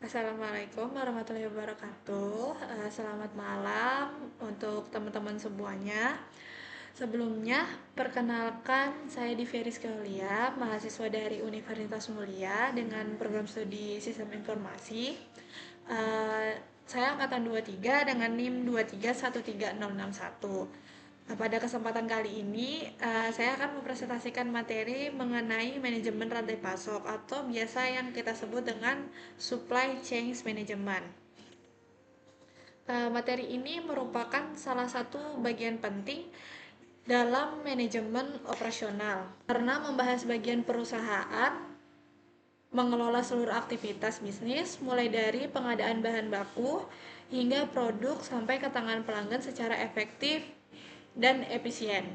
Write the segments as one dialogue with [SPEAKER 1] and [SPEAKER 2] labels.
[SPEAKER 1] Assalamualaikum warahmatullahi wabarakatuh. Selamat malam untuk teman-teman semuanya. Sebelumnya, perkenalkan saya Diveris Kelia, mahasiswa dari Universitas Mulia dengan program studi Sistem Informasi. Saya angkatan 23 dengan NIM 2313061. Pada kesempatan kali ini, saya akan mempresentasikan materi mengenai manajemen rantai pasok atau biasa yang kita sebut dengan supply chain management. Materi ini merupakan salah satu bagian penting dalam manajemen operasional karena membahas bagian perusahaan mengelola seluruh aktivitas bisnis mulai dari pengadaan bahan baku hingga produk sampai ke tangan pelanggan secara efektif dan efisien.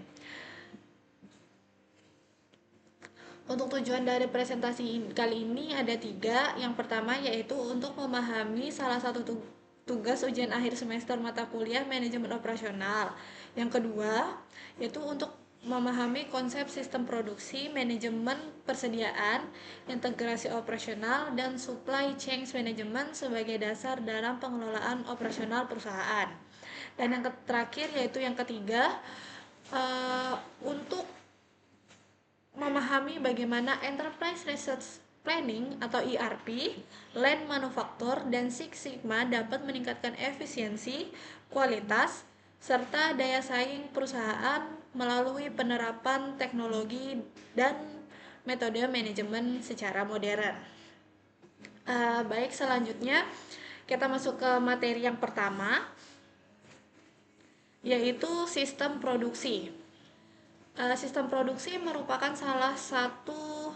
[SPEAKER 1] Untuk tujuan dari presentasi kali ini ada 3. Yang pertama yaitu untuk memahami salah satu tugas ujian akhir semester mata kuliah manajemen operasional. Yang kedua yaitu untuk memahami konsep sistem produksi, manajemen persediaan, integrasi operasional, dan supply chain management sebagai dasar dalam pengelolaan operasional perusahaan. Dan yang terakhir yaitu yang ketiga, untuk memahami bagaimana Enterprise Research Planning atau ERP, Lean Manufacture, dan Six Sigma dapat meningkatkan efisiensi, kualitas, serta daya saing perusahaan melalui penerapan teknologi dan metode manajemen secara modern. Baik, selanjutnya kita masuk ke materi yang pertama, yaitu sistem produksi. Sistem produksi merupakan salah satu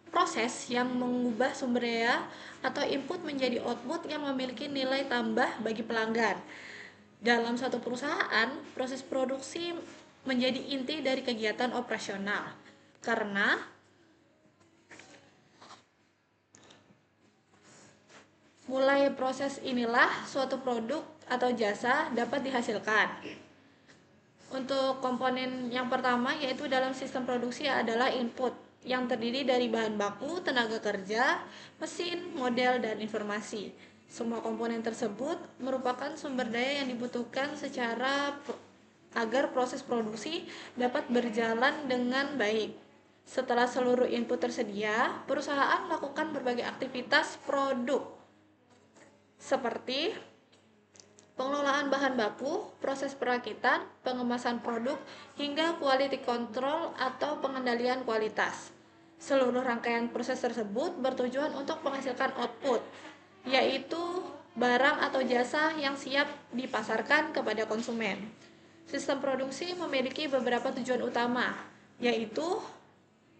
[SPEAKER 1] proses yang mengubah sumber daya atau input menjadi output yang memiliki nilai tambah bagi pelanggan. Dalam satu perusahaan, proses produksi menjadi inti dari kegiatan operasional karena mulai proses inilah suatu produk atau jasa dapat dihasilkan. Untuk komponen yang pertama yaitu dalam sistem produksi adalah input yang terdiri dari bahan baku, tenaga kerja, mesin, model, dan informasi. Semua komponen tersebut merupakan sumber daya yang dibutuhkan agar proses produksi dapat berjalan dengan baik. Setelah seluruh input tersedia, perusahaan melakukan berbagai aktivitas produk seperti pengelolaan bahan baku, proses perakitan, pengemasan produk, hingga quality control atau pengendalian kualitas. Seluruh rangkaian proses tersebut bertujuan untuk menghasilkan output, yaitu barang atau jasa yang siap dipasarkan kepada konsumen. Sistem produksi memiliki beberapa tujuan utama, yaitu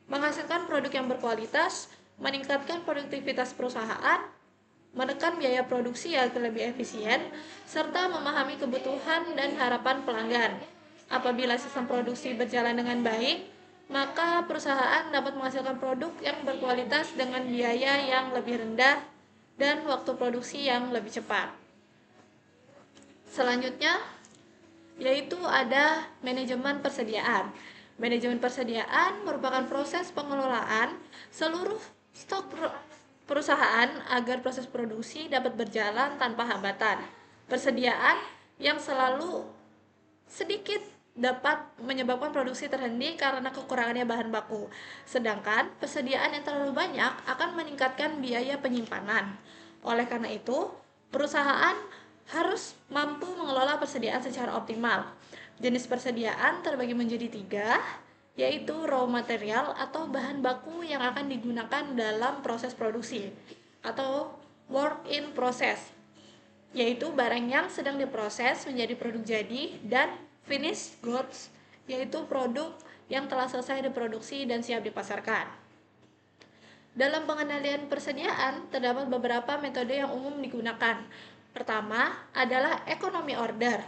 [SPEAKER 1] menghasilkan produk yang berkualitas, meningkatkan produktivitas perusahaan, menekan biaya produksi agar lebih efisien, serta memahami kebutuhan dan harapan pelanggan. Apabila sistem produksi berjalan dengan baik, maka perusahaan dapat menghasilkan produk yang berkualitas dengan biaya yang lebih rendah dan waktu produksi yang lebih cepat. Selanjutnya, yaitu ada manajemen persediaan. Manajemen persediaan merupakan proses pengelolaan seluruh stok perusahaan agar proses produksi dapat berjalan tanpa hambatan. Persediaan yang selalu sedikit dapat menyebabkan produksi terhenti karena kekurangannya bahan baku. Sedangkan persediaan yang terlalu banyak akan meningkatkan biaya penyimpanan. Oleh karena itu, perusahaan harus mampu mengelola persediaan secara optimal. Jenis persediaan terbagi menjadi 3, yaitu raw material atau bahan baku yang akan digunakan dalam proses produksi, atau work in process, yaitu barang yang sedang diproses menjadi produk jadi, dan finished goods, yaitu produk yang telah selesai diproduksi dan siap dipasarkan. Dalam pengendalian persediaan, terdapat beberapa metode yang umum digunakan. Pertama adalah economy order,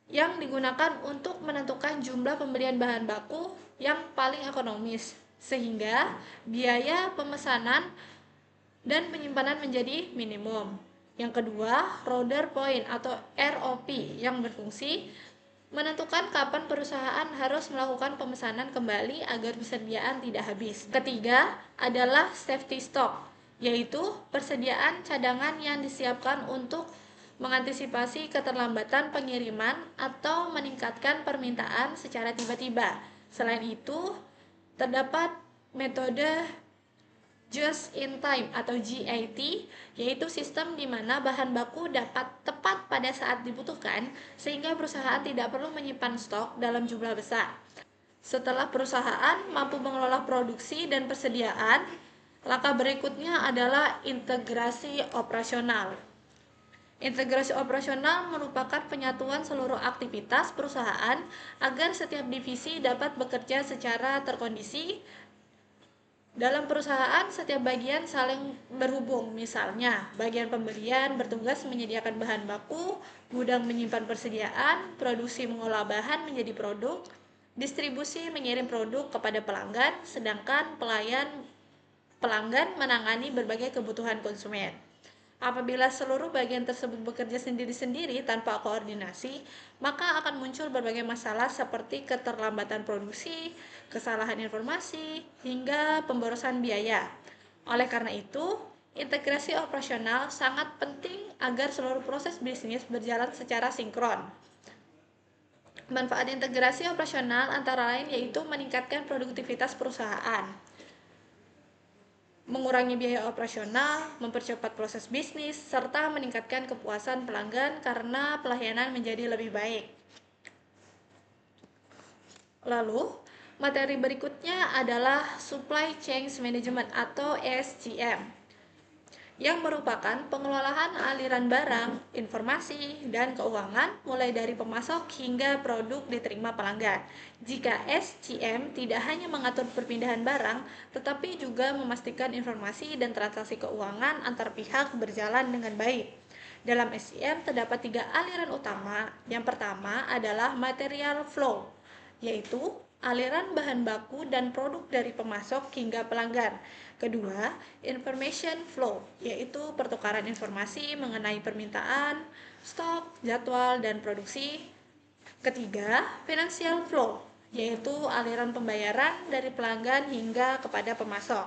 [SPEAKER 1] yang digunakan untuk menentukan jumlah pembelian bahan baku yang paling ekonomis, sehingga biaya pemesanan dan penyimpanan menjadi minimum. Yang kedua, order point atau ROP, yang berfungsi Menentukan kapan perusahaan harus melakukan pemesanan kembali agar persediaan tidak habis. Ketiga adalah safety stock, yaitu persediaan cadangan yang disiapkan untuk mengantisipasi keterlambatan pengiriman atau meningkatkan permintaan secara tiba-tiba. Selain itu, terdapat metode Just in time atau JIT, yaitu sistem di mana bahan baku dapat tepat pada saat dibutuhkan sehingga perusahaan tidak perlu menyimpan stok dalam jumlah besar. Setelah perusahaan mampu mengelola produksi dan persediaan, langkah berikutnya adalah integrasi operasional. Integrasi operasional merupakan penyatuan seluruh aktivitas perusahaan agar setiap divisi dapat bekerja secara terkondisi. Dalam perusahaan, setiap bagian saling berhubung. Misalnya, bagian pembelian bertugas menyediakan bahan baku, gudang menyimpan persediaan, produksi mengolah bahan menjadi produk, distribusi mengirim produk kepada pelanggan, sedangkan pelanggan menangani berbagai kebutuhan konsumen. Apabila seluruh bagian tersebut bekerja sendiri-sendiri tanpa koordinasi, maka akan muncul berbagai masalah seperti keterlambatan produksi, kesalahan informasi, hingga pemborosan biaya. Oleh karena itu, integrasi operasional sangat penting agar seluruh proses bisnis berjalan secara sinkron. Manfaat integrasi operasional antara lain yaitu meningkatkan produktivitas perusahaan, mengurangi biaya operasional, mempercepat proses bisnis, serta meningkatkan kepuasan pelanggan karena pelayanan menjadi lebih baik. Lalu, materi berikutnya adalah Supply Chain Management atau SCM, yang merupakan pengelolaan aliran barang, informasi, dan keuangan mulai dari pemasok hingga produk diterima pelanggan. Jika SCM tidak hanya mengatur perpindahan barang, tetapi juga memastikan informasi dan transaksi keuangan antar pihak berjalan dengan baik. Dalam SCM terdapat 3 aliran utama. Yang pertama adalah material flow, yaitu aliran bahan baku dan produk dari pemasok hingga pelanggan. Kedua, information flow, yaitu pertukaran informasi mengenai permintaan, stok, jadwal, dan produksi. Ketiga, financial flow, yaitu aliran pembayaran dari pelanggan hingga kepada pemasok.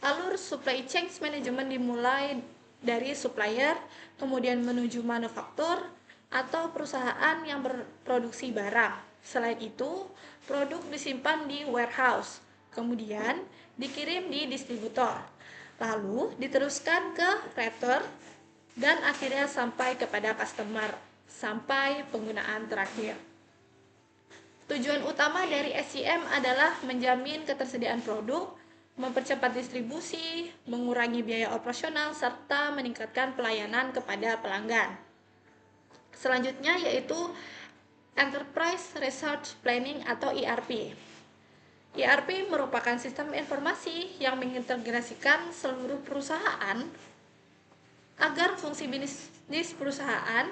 [SPEAKER 1] Alur supply chain management dimulai dari supplier, kemudian menuju manufaktur atau perusahaan yang berproduksi barang. Selain itu, produk disimpan di warehouse, kemudian dikirim di distributor, lalu diteruskan ke retailer, dan akhirnya sampai kepada customer, sampai penggunaan terakhir. Tujuan utama dari SCM adalah menjamin ketersediaan produk, mempercepat distribusi, mengurangi biaya operasional, serta meningkatkan pelayanan kepada pelanggan. Selanjutnya yaitu Enterprise Resource Planning atau ERP. ERP merupakan sistem informasi yang mengintegrasikan seluruh perusahaan agar fungsi bisnis perusahaan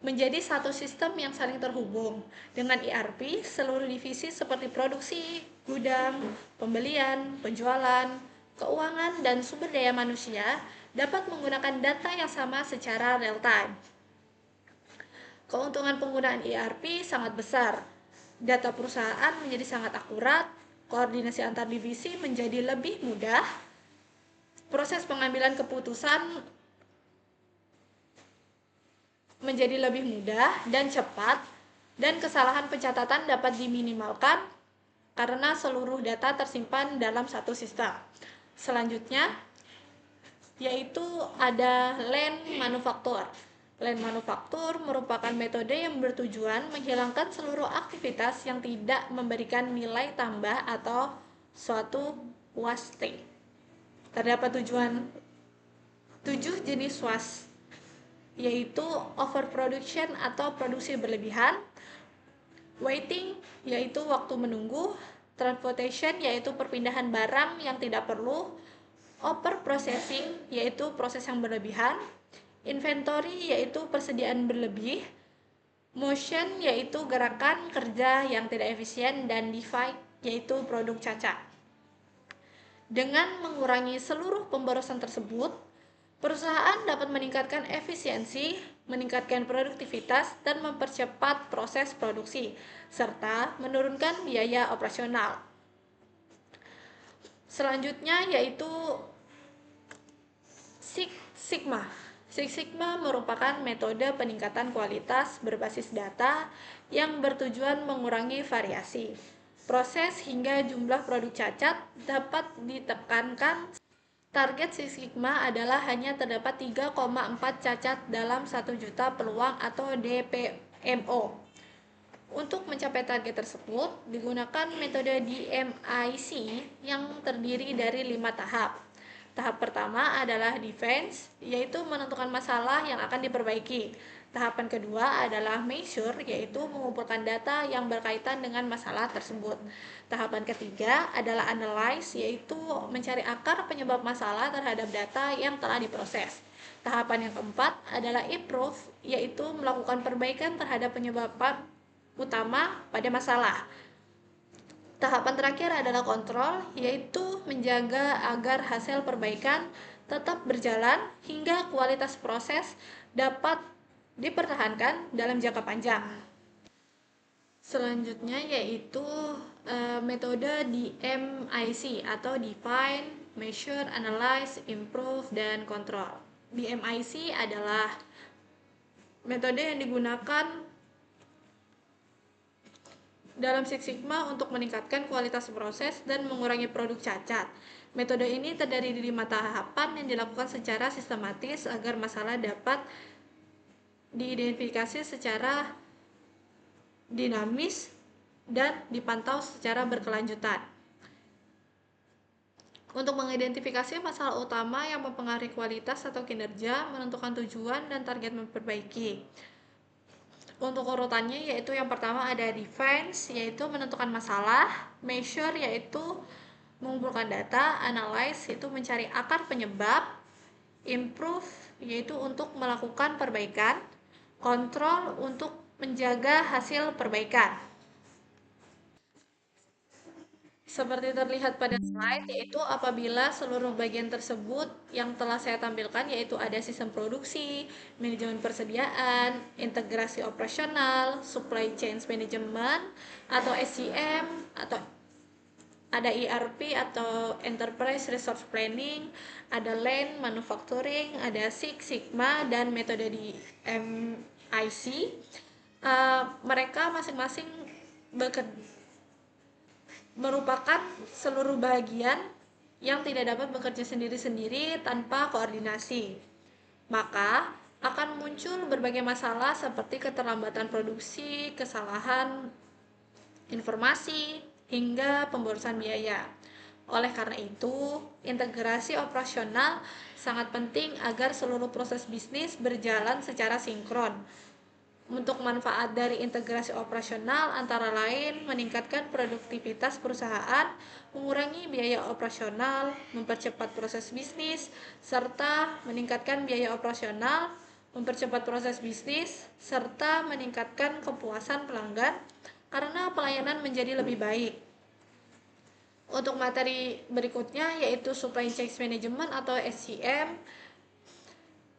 [SPEAKER 1] menjadi satu sistem yang saling terhubung. Dengan ERP, seluruh divisi seperti produksi, gudang, pembelian, penjualan, keuangan, dan sumber daya manusia dapat menggunakan data yang sama secara real time. Keuntungan penggunaan ERP sangat besar. Data perusahaan menjadi sangat akurat, koordinasi antar divisi menjadi lebih mudah, proses pengambilan keputusan menjadi lebih mudah dan cepat, dan kesalahan pencatatan dapat diminimalkan karena seluruh data tersimpan dalam satu sistem. Selanjutnya yaitu ada Lean Manufacture. Lean Manufacture merupakan metode yang bertujuan menghilangkan seluruh aktivitas yang tidak memberikan nilai tambah atau suatu waste. Terdapat 7 jenis waste, yaitu overproduction atau produksi berlebihan, waiting yaitu waktu menunggu, transportation yaitu perpindahan barang yang tidak perlu, overprocessing yaitu proses yang berlebihan, inventory yaitu persediaan berlebih, motion yaitu gerakan kerja yang tidak efisien, dan defect yaitu produk cacat. Dengan mengurangi seluruh pemborosan tersebut, Perusahaan dapat meningkatkan efisiensi, meningkatkan produktivitas, dan mempercepat proses produksi, serta menurunkan biaya operasional. Selanjutnya yaitu Six Sigma. Six Sigma merupakan metode peningkatan kualitas berbasis data yang bertujuan mengurangi variasi proses hingga jumlah produk cacat dapat ditekankan. Target Six Sigma adalah hanya terdapat 3,4 cacat dalam 1 juta peluang atau DPMO. Untuk mencapai target tersebut, digunakan metode DMIC yang terdiri dari 5 tahap. Tahap pertama adalah defense, yaitu menentukan masalah yang akan diperbaiki. Tahapan kedua adalah measure, yaitu mengumpulkan data yang berkaitan dengan masalah tersebut. Tahapan ketiga adalah analyze, yaitu mencari akar penyebab masalah terhadap data yang telah diproses. Tahapan yang keempat adalah improve, yaitu melakukan perbaikan terhadap penyebab utama pada masalah. Tahapan terakhir adalah kontrol, yaitu menjaga agar hasil perbaikan tetap berjalan hingga kualitas proses dapat dipertahankan dalam jangka panjang. Selanjutnya yaitu metode DMIC atau Define, Measure, Analyze, Improve, dan Control. DMIC adalah metode yang digunakan dalam Six Sigma untuk meningkatkan kualitas proses dan mengurangi produk cacat. Metode ini terdiri dari 5 tahapan yang dilakukan secara sistematis agar masalah dapat diidentifikasi secara dinamis dan dipantau secara berkelanjutan. Untuk mengidentifikasi masalah utama yang mempengaruhi kualitas atau kinerja, menentukan tujuan dan target memperbaiki. Untuk urutannya yaitu yang pertama ada defense, yaitu menentukan masalah, measure, yaitu mengumpulkan data, analyze, yaitu mencari akar penyebab, improve, yaitu untuk melakukan perbaikan, control, untuk menjaga hasil perbaikan. Seperti terlihat pada slide, yaitu apabila seluruh bagian tersebut yang telah saya tampilkan, yaitu ada sistem produksi, manajemen persediaan, integrasi operasional, supply chain management, atau SCM, atau ada ERP atau Enterprise Resource Planning, ada Lean Manufacturing, ada Six Sigma, dan metode di MIC. Mereka masing-masing merupakan seluruh bagian yang tidak dapat bekerja sendiri-sendiri tanpa koordinasi. Maka akan muncul berbagai masalah seperti keterlambatan produksi, kesalahan informasi, hingga pemborosan biaya. Oleh karena itu, integrasi operasional sangat penting agar seluruh proses bisnis berjalan secara sinkron. Untuk manfaat dari integrasi operasional antara lain meningkatkan produktivitas perusahaan, mengurangi biaya operasional, mempercepat proses bisnis, serta meningkatkan biaya operasional, mempercepat proses bisnis, serta meningkatkan kepuasan pelanggan karena pelayanan menjadi lebih baik. Untuk materi berikutnya yaitu Supply Chain Management atau SCM,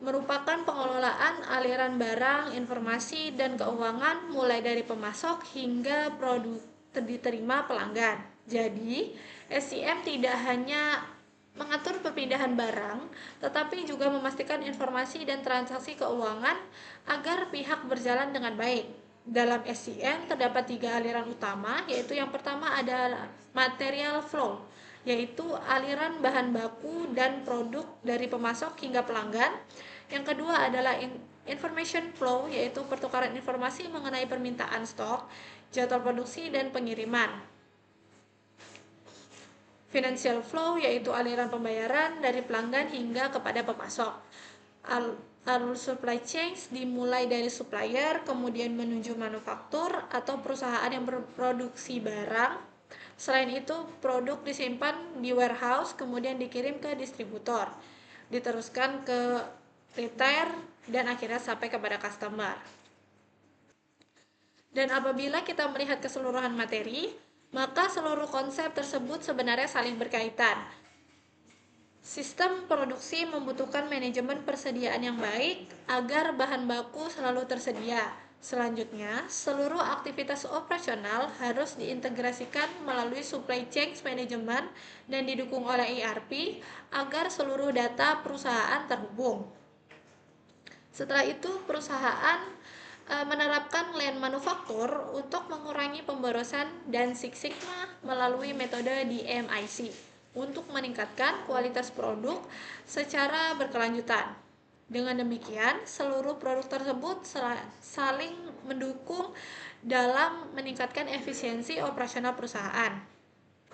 [SPEAKER 1] merupakan pengelolaan aliran barang, informasi, dan keuangan mulai dari pemasok hingga produk diterima pelanggan. Jadi, SCM tidak hanya mengatur perpindahan barang, tetapi juga memastikan informasi dan transaksi keuangan agar pihak berjalan dengan baik. Dalam SCM terdapat 3 aliran utama, yaitu yang pertama adalah material flow, yaitu aliran bahan baku dan produk dari pemasok hingga pelanggan. Yang kedua adalah information flow, yaitu pertukaran informasi mengenai permintaan stok, jadwal produksi, dan pengiriman. Financial flow, yaitu aliran pembayaran dari pelanggan hingga kepada pemasok. Alur supply chain dimulai dari supplier, kemudian menuju manufaktur atau perusahaan yang berproduksi barang. Selain itu, produk disimpan di warehouse, kemudian dikirim ke distributor, diteruskan ke retail, dan akhirnya sampai kepada customer. Dan apabila kita melihat keseluruhan materi, maka seluruh konsep tersebut sebenarnya saling berkaitan. Sistem produksi membutuhkan manajemen persediaan yang baik agar bahan baku selalu tersedia. Selanjutnya, seluruh aktivitas operasional harus diintegrasikan melalui supply chain management dan didukung oleh ERP agar seluruh data perusahaan terhubung. Setelah itu, perusahaan menerapkan lean manufaktur untuk mengurangi pemborosan dan Six Sigma melalui metode DMIC untuk meningkatkan kualitas produk secara berkelanjutan. Dengan demikian, seluruh produk tersebut saling mendukung dalam meningkatkan efisiensi operasional perusahaan.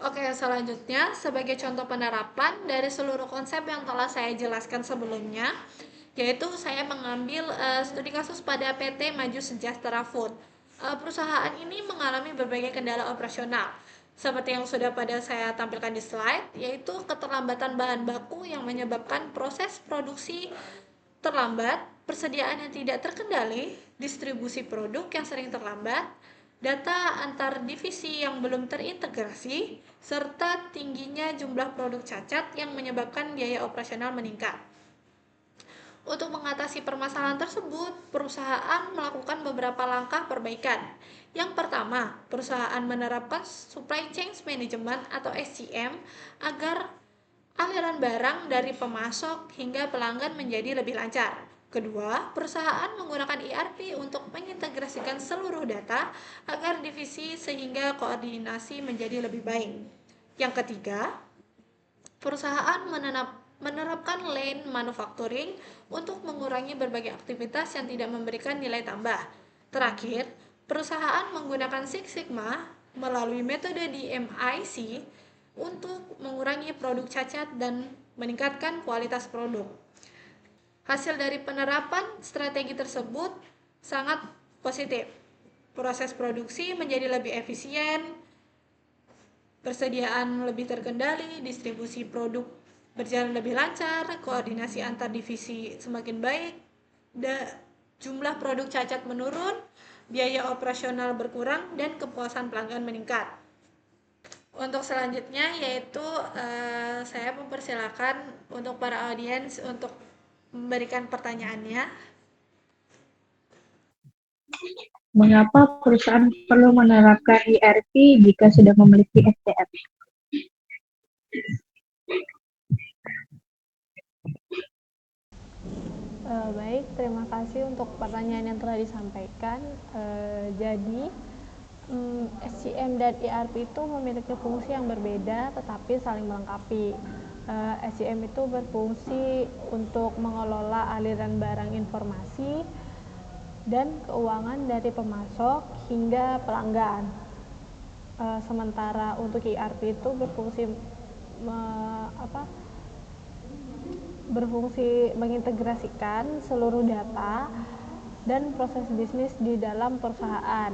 [SPEAKER 1] Oke, selanjutnya sebagai contoh penerapan dari seluruh konsep yang telah saya jelaskan sebelumnya, yaitu saya mengambil studi kasus pada PT Maju Sejahtera Food. Perusahaan ini mengalami berbagai kendala operasional, seperti yang sudah pada saya tampilkan di slide, yaitu keterlambatan bahan baku yang menyebabkan proses produksi terlambat, persediaan yang tidak terkendali, distribusi produk yang sering terlambat, data antar divisi yang belum terintegrasi, serta tingginya jumlah produk cacat yang menyebabkan biaya operasional meningkat. Untuk mengatasi permasalahan tersebut, perusahaan melakukan beberapa langkah perbaikan. Yang pertama, perusahaan menerapkan Supply Chain Management atau SCM agar aliran barang dari pemasok hingga pelanggan menjadi lebih lancar. Kedua, perusahaan menggunakan ERP untuk mengintegrasikan seluruh data agar divisi sehingga koordinasi menjadi lebih baik. Yang ketiga, perusahaan menerapkan lean manufacturing untuk mengurangi berbagai aktivitas yang tidak memberikan nilai tambah. Terakhir, perusahaan menggunakan Six Sigma melalui metode DMIC untuk mengurangi produk cacat dan meningkatkan kualitas produk. Hasil dari penerapan strategi tersebut sangat positif. Proses produksi menjadi lebih efisien, persediaan lebih terkendali, distribusi produk berjalan lebih lancar, koordinasi antar divisi semakin baik, jumlah produk cacat menurun, biaya operasional berkurang, dan kepuasan pelanggan meningkat. Untuk selanjutnya yaitu saya mempersilakan untuk para audiens untuk memberikan pertanyaannya.
[SPEAKER 2] Mengapa perusahaan perlu menerapkan ERP jika sudah memiliki SCM?
[SPEAKER 1] Baik, terima kasih untuk pertanyaan yang telah disampaikan. Jadi, SCM dan ERP itu memiliki fungsi yang berbeda tetapi saling melengkapi. SCM itu berfungsi untuk mengelola aliran barang informasi dan keuangan dari pemasok hingga pelanggan. Sementara untuk ERP itu berfungsi mengintegrasikan seluruh data dan proses bisnis di dalam perusahaan,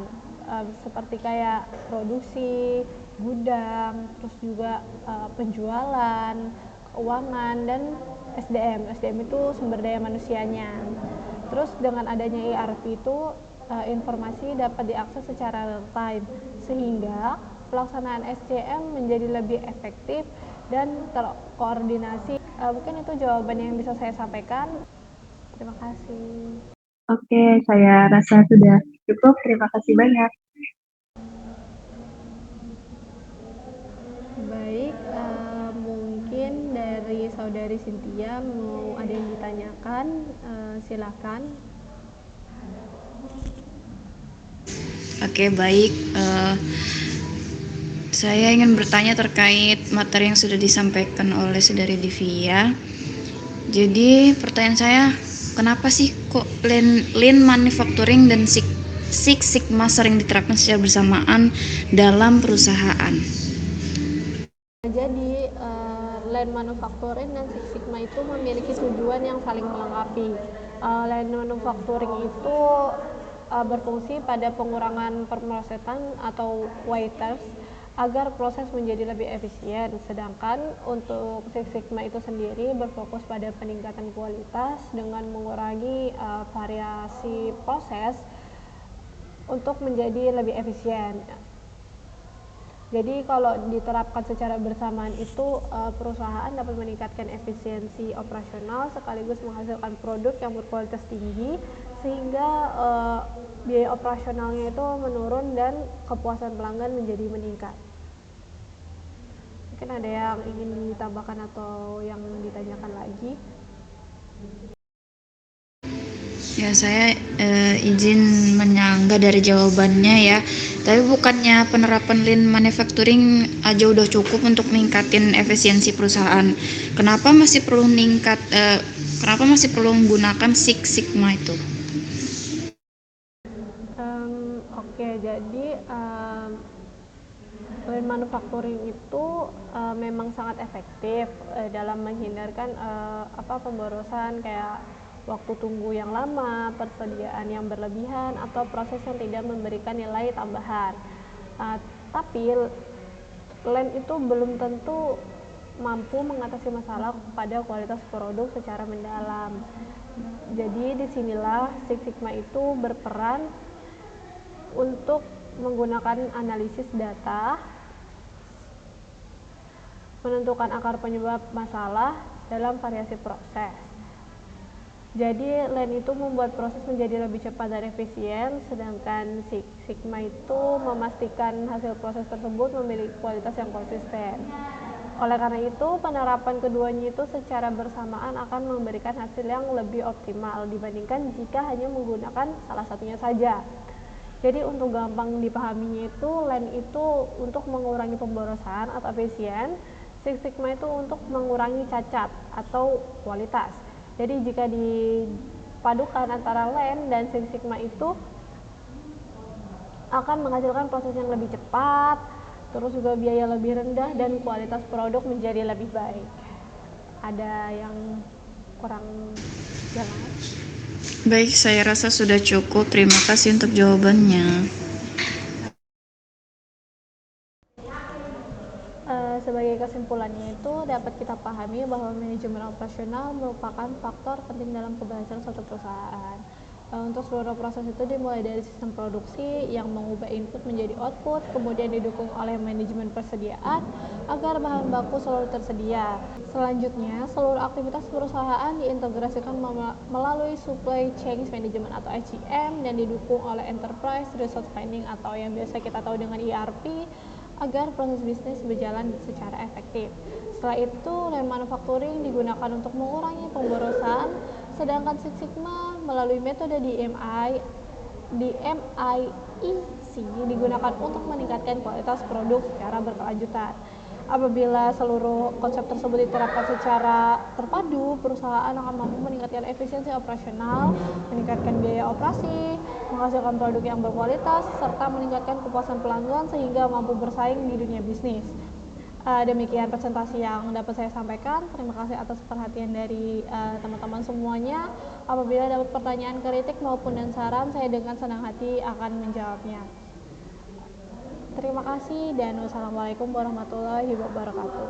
[SPEAKER 1] seperti kayak produksi, gudang, terus juga penjualan, keuangan, dan SDM. SDM itu sumber daya manusianya. Terus dengan adanya ERP itu informasi dapat diakses secara real time sehingga pelaksanaan SCM menjadi lebih efektif dan terkoordinasi. Mungkin itu jawaban yang bisa saya sampaikan. Terima kasih.
[SPEAKER 2] Oke, saya rasa sudah cukup. Terima kasih banyak.
[SPEAKER 1] Baik, mungkin dari saudari Cynthia mau ada yang ditanyakan, silakan.
[SPEAKER 3] Oke, baik. Saya ingin bertanya terkait materi yang sudah disampaikan oleh Saudari Divia. Jadi pertanyaan saya, kenapa sih kok lean manufacturing dan Six Sigma sering diterapkan secara bersamaan dalam perusahaan?
[SPEAKER 1] Jadi, lean manufacturing dan Six Sigma itu memiliki tujuan yang saling melengkapi. Lean manufacturing itu berfungsi pada pengurangan pemrosesan atau waiters agar proses menjadi lebih efisien, sedangkan untuk Six Sigma itu sendiri berfokus pada peningkatan kualitas dengan mengurangi variasi proses untuk menjadi lebih efisien.
[SPEAKER 4] Jadi kalau diterapkan secara bersamaan itu perusahaan dapat meningkatkan efisiensi operasional sekaligus menghasilkan produk yang berkualitas tinggi sehingga biaya operasionalnya itu menurun dan kepuasan pelanggan menjadi meningkat. Mungkin ada yang ingin ditambahkan atau yang ditanyakan lagi?
[SPEAKER 3] Ya, saya izin menyanggah dari jawabannya ya. Tapi bukannya penerapan Lean Manufacturing aja udah cukup untuk ningkatin efisiensi perusahaan? Kenapa masih perlu menggunakan Six Sigma itu?
[SPEAKER 4] Oke, jadi Lean manufacturing itu memang sangat efektif dalam menghindarkan pemborosan kayak waktu tunggu yang lama, persediaan yang berlebihan, atau proses yang tidak memberikan nilai tambahan. Tapi Lean itu belum tentu mampu mengatasi masalah pada kualitas produk secara mendalam. Jadi disinilah Six Sigma itu berperan untuk menggunakan analisis data, menentukan akar penyebab masalah dalam variasi proses. Jadi Lean itu membuat proses menjadi lebih cepat dan efisien, sedangkan Six Sigma itu memastikan hasil proses tersebut memiliki kualitas yang konsisten. Oleh karena itu, penerapan keduanya itu secara bersamaan akan memberikan hasil yang lebih optimal dibandingkan jika hanya menggunakan salah satunya saja. Jadi untuk gampang dipahaminya itu, Lean itu untuk mengurangi pemborosan atau efisien, Six Sigma itu untuk mengurangi cacat atau kualitas. Jadi jika dipadukan antara Lean dan Six Sigma itu akan menghasilkan proses yang lebih cepat, terus juga biaya lebih rendah dan kualitas produk menjadi lebih baik. Ada yang kurang jelas?
[SPEAKER 3] Baik, saya rasa sudah cukup. Terima kasih untuk jawabannya.
[SPEAKER 4] Sebagai kesimpulannya itu dapat kita pahami bahwa manajemen operasional merupakan faktor penting dalam keberhasilan suatu perusahaan. Untuk seluruh proses itu dimulai dari sistem produksi yang mengubah input menjadi output, kemudian didukung oleh manajemen persediaan agar bahan baku selalu tersedia. Selanjutnya, seluruh aktivitas perusahaan diintegrasikan melalui supply chain management atau SCM dan didukung oleh enterprise resource planning atau yang biasa kita tahu dengan ERP agar proses bisnis berjalan secara efektif. Setelah itu, Lean Manufacturing digunakan untuk mengurangi pemborosan, sedangkan Six Sigma melalui metode DMIEC digunakan untuk meningkatkan kualitas produk secara berkelanjutan. Apabila seluruh konsep tersebut diterapkan secara terpadu, perusahaan akan mampu meningkatkan efisiensi operasional, meningkatkan biaya operasi, menghasilkan produk yang berkualitas, serta meningkatkan kepuasan pelanggan sehingga mampu bersaing di dunia bisnis. Demikian presentasi yang dapat saya sampaikan. Terima kasih atas perhatian dari teman-teman semuanya. Apabila dapat pertanyaan, kritik maupun dan saran, saya dengan senang hati akan menjawabnya. Terima kasih dan wassalamualaikum warahmatullahi wabarakatuh.